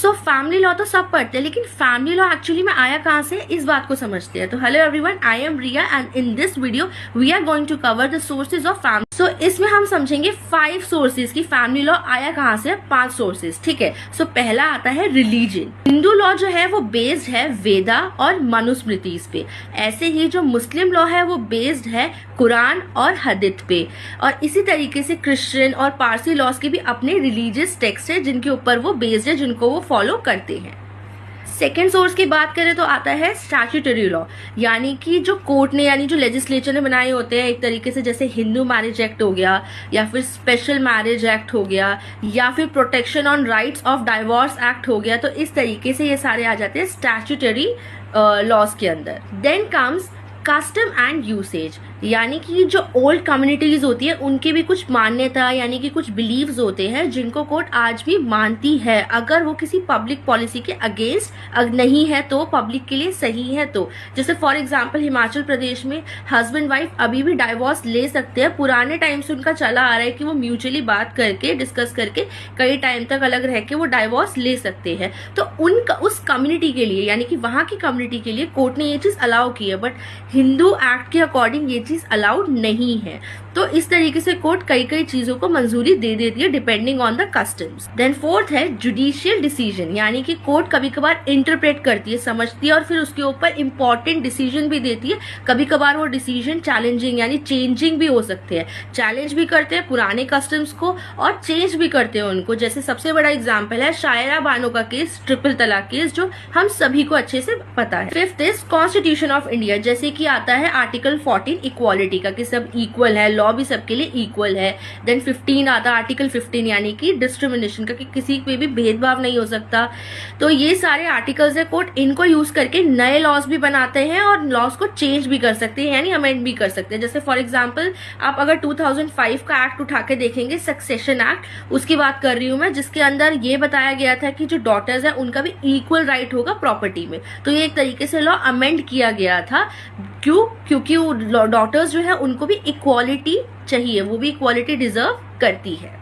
So family law तो सब पढ़ते हैं, लेकिन फैमिली लॉ एक्चुअली में आया कहाँ से, इस बात को समझते हैं। तो hello everyone, I am Riya and in this video we are going to cover the sources of family. So इसमें हम समझेंगे 5 सोर्सेज की फैमिली लॉ आया कहाँ से, 5 सोर्सेज, ठीक है। सो पहला आता है रिलीजन। हिंदू लॉ जो है वो बेस्ड है वेदा और मनुस्मृतिज पे। ऐसे ही जो मुस्लिम लॉ है वो बेस्ड है कुरान और हदीथ पे। और इसी तरीके से क्रिश्चियन और पारसी लॉज के भी अपने रिलीजियस टेक्स्ट है जिनके ऊपर वो बेस्ड है, जिनको वो फॉलो करते हैं। सेकेंड सोर्स की बात करें तो आता है स्टैट्यूटरी लॉ, यानी कि जो कोर्ट ने यानी जो लेजिस्लेचर ने बनाए होते हैं एक तरीके से, जैसे हिंदू मैरिज एक्ट हो गया, या फिर स्पेशल मैरिज एक्ट हो गया, या फिर protection on rights of divorce act हो गया। तो इस तरीके से ये सारे आ जाते हैं स्टैट्यूटरी लॉज के अंदर। Then comes custom and usage, यानी कि जो ओल्ड कम्युनिटीज होती है उनके भी कुछ मान्यता यानी कि कुछ बिलीव्स होते हैं जिनको कोर्ट आज भी मानती है, अगर वो किसी पब्लिक पॉलिसी के अगेंस्ट नहीं है तो, पब्लिक के लिए सही है तो। जैसे फॉर एग्जांपल हिमाचल प्रदेश में हस्बैंड वाइफ अभी भी डाइवोर्स ले सकते हैं। पुराने टाइम से उनका चला आ रहा है कि वो म्यूचुअली बात करके डिस्कस करके कई टाइम तक अलग रह के वो डाइवोर्स ले सकते हैं। तो उस कम्युनिटी के लिए यानी कि वहां की कम्युनिटी के लिए कोर्ट ने ये चीज अलाउ की है, बट हिंदू एक्ट के अकॉर्डिंग ये चीज अलाउड नहीं है। तो इस तरीके से कोर्ट कई कई चीजों को मंजूरी दे देती है depending on the customs. Then fourth है जुडिशियल डिसीजन, यानी कि कोर्ट कभी कभार इंटरप्रेट करती है, समझती है और फिर उसके ऊपर इंपॉर्टेंट डिसीजन भी देती है। कभी कभार वो डिसीजन चैलेंजिंग यानी चेंजिंग भी हो सकते हैं, चैलेंज भी करते हैं पुराने कस्टम्स को और चेंज भी करते हैं उनको। जैसे सबसे बड़ा एग्जाम्पल है शायरा बानो का केस, ट्रिपल तलाक केस, जो हम सभी को अच्छे से पता है। Fifth is constitution of India, जैसे कि आता है आर्टिकल 14 इक्वालिटी का, कि सब इक्वल है, लॉ भी सबके लिए इक्वल है। देन 15 आता है आर्टिकल 15 यानी कि डिस्क्रिमिनेशन का, कि किसी पे भी भेदभाव नहीं हो सकता। तो ये सारे आर्टिकल्स है, कोर्ट इनको यूज करके नए लॉज भी बनाते हैं और लॉज को चेंज भी कर सकते हैं यानी अमेंड भी कर सकते हैं। जैसे फॉर एग्जांपल आप अगर 2005 का एक्ट उठा के देखेंगे, सक्सेशन एक्ट, उसकी बात कर रही हूं मैं, जिसके अंदर ये बताया गया था कि जो डॉटर्स है उनका भी इक्वल राइट होगा प्रॉपर्टी में। तो ये एक तरीके से लॉ अमेंड किया गया था। क्यों? क्योंकि डॉटर्स जो है उनको भी इक्वालिटी चाहिए, वो भी इक्वालिटी डिजर्व करती है।